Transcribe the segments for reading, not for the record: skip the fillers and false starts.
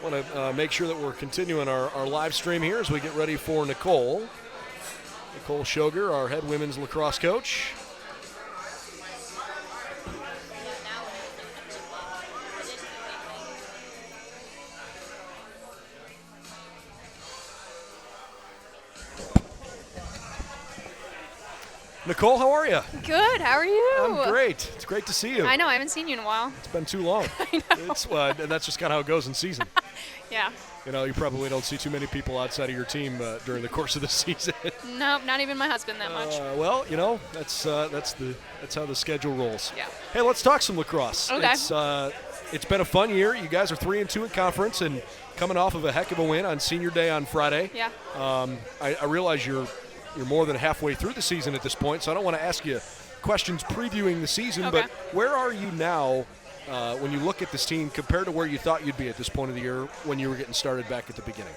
Want to make sure that we're continuing our live stream here as we get ready for Nicholle Shoger, our head women's lacrosse coach. Nicholle, how are you? Good. How are you? I'm great. It's great to see you. I know. I haven't seen you in a while. It's been too long. I know. That's just kind of how it goes in season. Yeah. You know, you probably don't see too many people outside of your team during the course of the season. Nope, not even my husband that much. Well, you know, that's how the schedule rolls. Yeah. Hey, let's talk some lacrosse. Okay. It's been a fun year. You guys are 3-2 in conference and coming off of a heck of a win on Senior Day on Friday. Yeah. I realize you're more than halfway through the season at this point, so I don't want to ask you questions previewing the season, Okay. but where are you now when you look at this team compared to where you thought you'd be at this point of the year when you were getting started back at the beginning?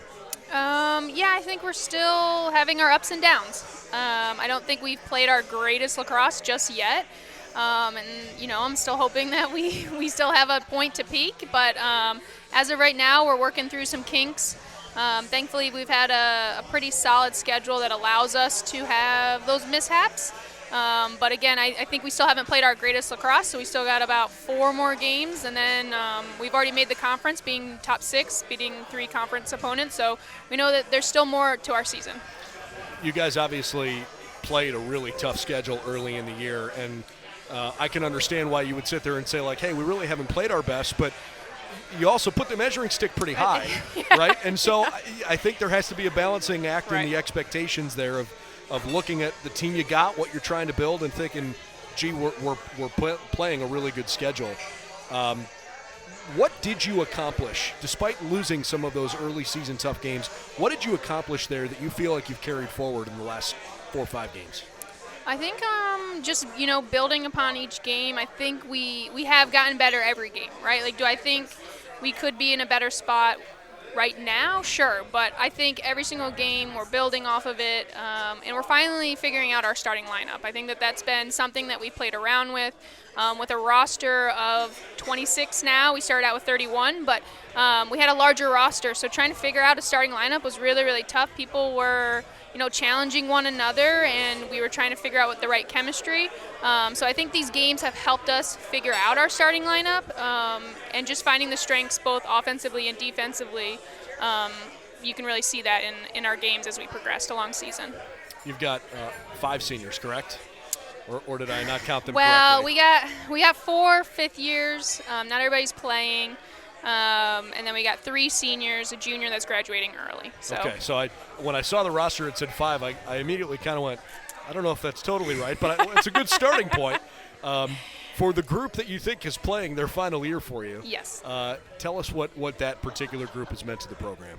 Yeah, I think we're still having our ups and downs. I don't think we've played our greatest lacrosse just yet. And, you know, I'm still hoping that we still have a point to peak. But as of right now, we're working through some kinks. Thankfully, we've had a pretty solid schedule that allows us to have those mishaps. But again, I think we still haven't played our greatest lacrosse, so we still got about 4 more games. And then we've already made the conference, being top 6, beating 3 conference opponents. So we know that there's still more to our season. You guys obviously played a really tough schedule early in the year, and I can understand why you would sit there and say, like, hey, we really haven't played our best, but you also put the measuring stick pretty high, yeah. right? And so I think there has to be a balancing act Right. in the expectations there of looking at the team you got, what you're trying to build, and thinking, gee, we're playing a really good schedule. What did you accomplish, despite losing some of those early season tough games? What did you accomplish there that you feel like you've carried forward in the last 4 or 5 games? I think just, you know, building upon each game, I think we have gotten better every game, right? Like, do I think we could be in a better spot right now? Sure. But I think every single game we're building off of it, and we're finally figuring out our starting lineup. I think that's been something that we played around with a roster of 26 now. We started out with 31, but we had a larger roster. So trying to figure out a starting lineup was really, really tough. People were, you know, challenging one another, and we were trying to figure out what the right chemistry. So I think these games have helped us figure out our starting lineup, and just finding the strengths both offensively and defensively. You can really see that in our games as we progressed along season. You've got 5 seniors, correct? Or did I not count them correctly? Well, we got 4 fifth years. Not everybody's playing. And then we got 3 seniors, a junior that's graduating early. So. Okay, so when I saw the roster, it said 5. I immediately kind of went, I don't know if that's totally right, but it's a good starting point for the group that you think is playing their final year for you. Yes. Tell us what that particular group has meant to the program.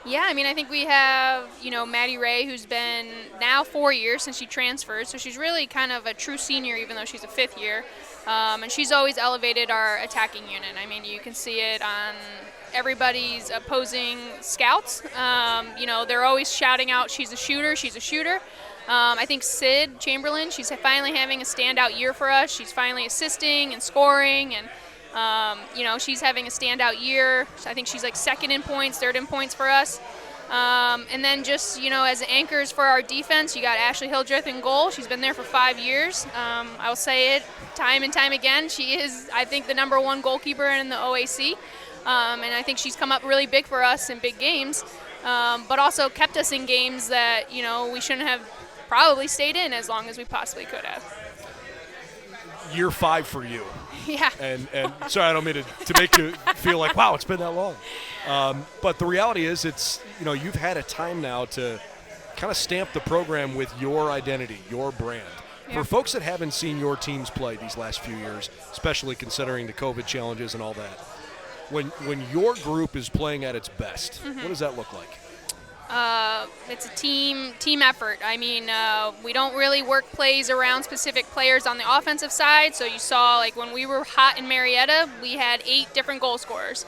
Yeah, I mean, I think we have, you know, Maddie Ray, who's been now 4 years since she transferred, so she's really kind of a true senior, even though she's a 5th year. And she's always elevated our attacking unit. I mean, you can see it on everybody's opposing scouts. You know, they're always shouting out, she's a shooter, she's a shooter. I think Sid Chamberlain, she's finally having a standout year for us. She's finally assisting and scoring, and you know, she's having a standout year. I think she's like 2nd in points, 3rd in points for us. And then just, you know, as anchors for our defense, you got Ashley Hildreth in goal. She's been there for 5 years. I will say it time and time again. She is, I think, the #1 goalkeeper in the OAC. And I think she's come up really big for us in big games, but also kept us in games that, you know, we shouldn't have probably stayed in as long as we possibly could have. Year 5 for you. Yeah. And sorry, I don't mean to make you feel like, wow, it's been that long. But the reality is it's, you know, you've had a time now to kind of stamp the program with your identity, your brand. Yeah. For folks that haven't seen your teams play these last few years, especially considering the COVID challenges and all that, when your group is playing at its best, what does that look like? It's a team effort. I mean, we don't really work plays around specific players on the offensive side. So you saw, like, when we were hot in Marietta, we had 8 different goal scorers.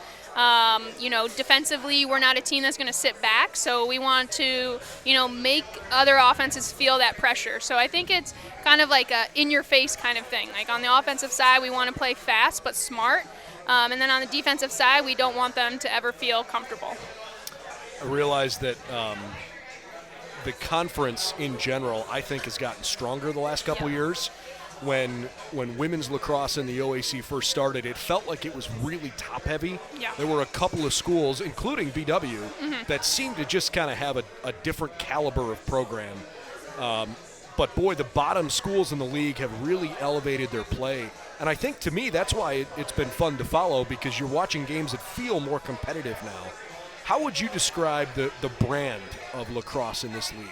You know, defensively, we're not a team that's going to sit back. So we want to, you know, make other offenses feel that pressure. So I think it's kind of like a in-your-face kind of thing. Like on the offensive side, we want to play fast but smart. And then on the defensive side, we don't want them to ever feel comfortable. I realize that the conference in general, I think, has gotten stronger the last couple years. When women's lacrosse in the OAC first started, it felt like it was really top-heavy. Yeah. There were a couple of schools, including BW, that seemed to just kind of have a different caliber of program. But, boy, the bottom schools in the league have really elevated their play. And I think, to me, that's why it's been fun to follow, because you're watching games that feel more competitive now. How would you describe the brand of lacrosse in this league?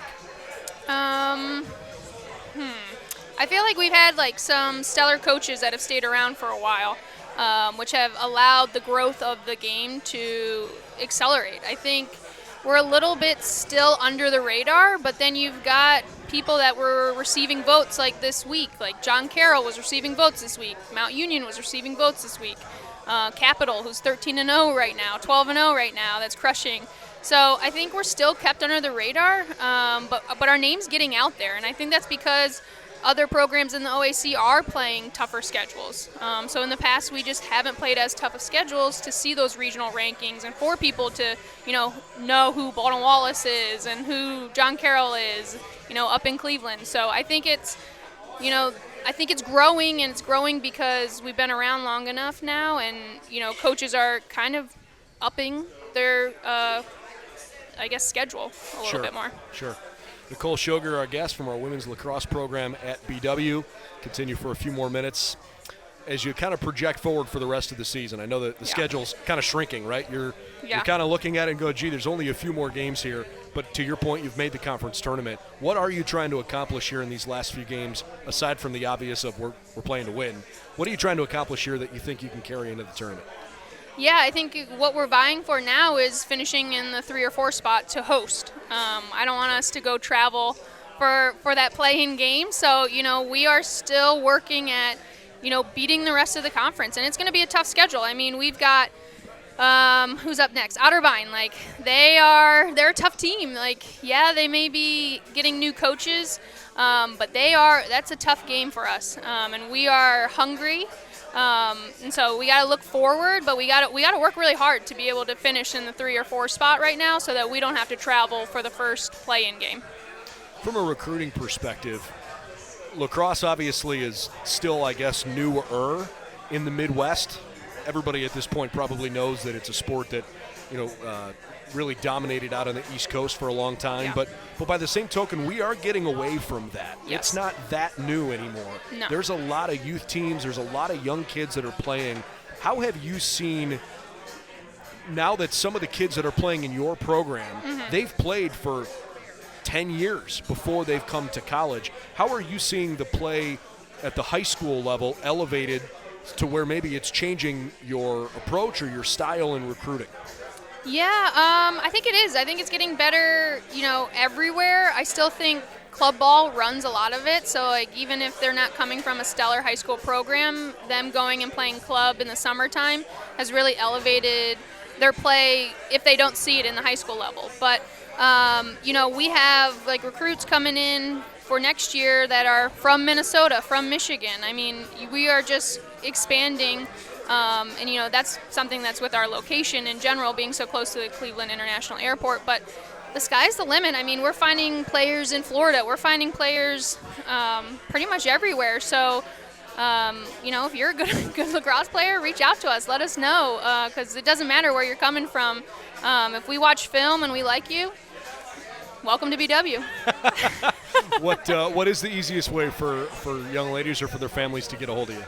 I feel like we've had some stellar coaches that have stayed around for a while, which have allowed the growth of the game to accelerate. I think we're a little bit still under the radar, but then you've got people that were receiving votes like this week. Like John Carroll was receiving votes this week. Mount Union was receiving votes this week. Capital, who's 13-0 right now, 12-0 right now, that's crushing. So I think we're still kept under the radar, but our name's getting out there, and I think that's because other programs in the OAC are playing tougher schedules. So in the past, we just haven't played as tough of schedules to see those regional rankings and for people to, know who Baldwin Wallace is and who John Carroll is, up in Cleveland. So I think it's, it's growing, and it's growing because we've been around long enough now, and, coaches are kind of upping their, schedule a little bit more. Sure. Nicholle Shoger, our guest from our women's lacrosse program at BW. Continue for a few more minutes. As you kind of project forward for the rest of the season, I know that the schedule's kind of shrinking, right? You're kind of looking at it and go, gee, there's only a few more games here. But to your point, you've made the conference tournament. What are you trying to accomplish here in these last few games, aside from the obvious of we're playing to win? What are you trying to accomplish here that you think you can carry into the tournament? Yeah, I think what we're vying for now is finishing in the 3 or 4 spot to host. I don't want us to go travel for that play-in game. So, we are still working at, beating the rest of the conference. And it's going to be a tough schedule. I mean, we've got, who's up next? Otterbein. They're a tough team. They may be getting new coaches, but that's a tough game for us. And we are hungry. And so we got to look forward, but we got to work really hard to be able to finish in the 3 or 4 spot right now, so that we don't have to travel for the first play-in game. From a recruiting perspective, lacrosse obviously is still, I guess, newer in the Midwest. Everybody at this point probably knows that it's a sport that, really dominated out on the East Coast for a long time. Yeah. But by the same token, we are getting away from that. Yes. It's not that new anymore. No. There's a lot of youth teams. There's a lot of young kids that are playing. How have you seen, now that some of the kids that are playing in your program, they've played for 10 years before they've come to college. How are you seeing the play at the high school level elevated to where maybe it's changing your approach or your style in recruiting? Yeah, I think it is. I think it's getting better, everywhere. I still think club ball runs a lot of it. So, even if they're not coming from a stellar high school program, them going and playing club in the summertime has really elevated their play if they don't see it in the high school level. But, we have, recruits coming in for next year that are from Minnesota, from Michigan. I mean, we are just expanding. And that's something that's with our location in general, being so close to the Cleveland International Airport. But the sky's the limit. I mean, we're finding players in Florida. We're finding players pretty much everywhere. So, if you're a good lacrosse player, reach out to us. Let us know, because it doesn't matter where you're coming from. If we watch film and we like you, welcome to BW. What is the easiest way for young ladies or for their families to get a hold of you?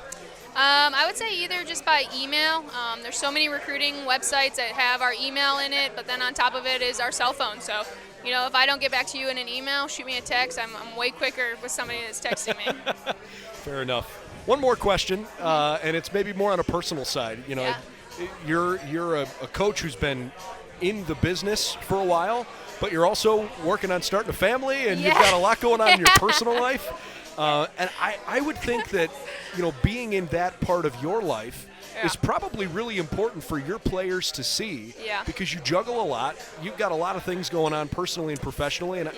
I would say either just by email. There's so many recruiting websites that have our email in it, but then on top of it is our cell phone. So, if I don't get back to you in an email, shoot me a text. I'm way quicker with somebody that's texting me. Fair enough. One more question, and it's maybe more on a personal side. You're a coach who's been in the business for a while, but you're also working on starting a family, and you've got a lot going on in your personal life. And I would think that, being in that part of your life is probably really important for your players to see, because you juggle a lot. You've got a lot of things going on personally and professionally, and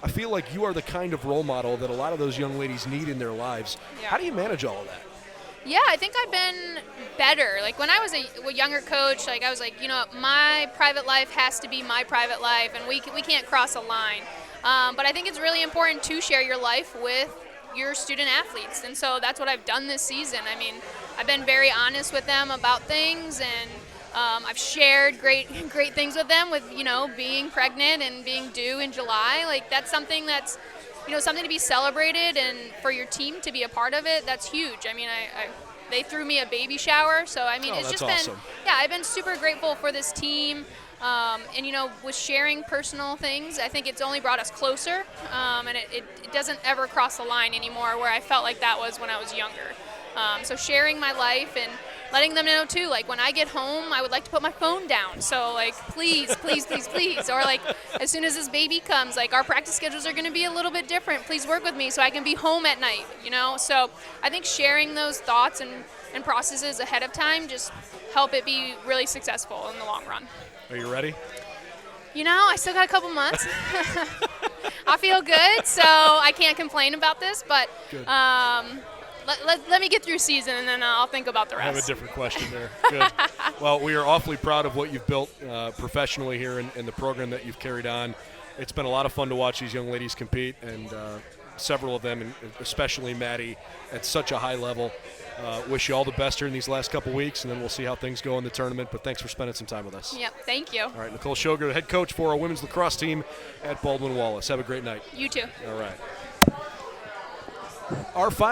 I feel like you are the kind of role model that a lot of those young ladies need in their lives. How do you manage all of that? Yeah, I think I've been better. Like when I was a younger coach, like I was like, my private life has to be my private life, and we can't cross a line. But I think it's really important to share your life with your student athletes, and so that's what I've done this season. I mean, I've been very honest with them about things, and I've shared great things with them with being pregnant and being due in July. Like that's something that's something to be celebrated, and for your team to be a part of it, that's huge. I mean, they threw me a baby shower, so I mean, it's just awesome. been, I've been super grateful for this team, and with sharing personal things, I think it's only brought us closer, and it doesn't ever cross the line anymore where I felt like that was when I was younger. So sharing my life and letting them know too, like when I get home, I would like to put my phone down. So like, please, please, please, please. Or like, as soon as this baby comes, like our practice schedules are going to be a little bit different. Please work with me so I can be home at night, So I think sharing those thoughts and processes ahead of time just help it be really successful in the long run. Are you ready? I still got a couple months. I feel good, so I can't complain about this, but let me get through season, and then I'll think about the rest. I have a different question there. Good. Well, we are awfully proud of what you've built professionally here in the program that you've carried on. It's been a lot of fun to watch these young ladies compete, and several of them, and especially Maddie, at such a high level. Wish you all the best here in these last couple weeks, and then we'll see how things go in the tournament. But thanks for spending some time with us. Yep, thank you. All right, Nicholle Shoger, the head coach for our women's lacrosse team at Baldwin Wallace. Have a great night. You too. All right. Our final